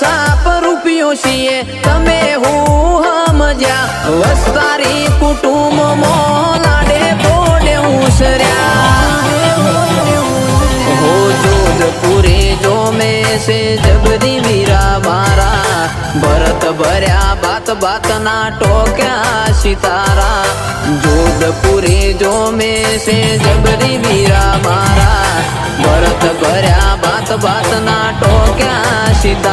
સાપ રૂપિયો છીએ તમે હું સમજ્યા વસ્તારી કુટુંબ મો લાડે બોડે ઉસર્યા હો જોધપુરે જો મેં સે જબરી વીરા મારા ભરત ભર્યા બાત બાત ના ટોક્યા સિતારા જોધપુરે જો મેં સે જબરી વીરા મારા ભરત ભર્યા બાત બાત ના ટોક્યા સિતારા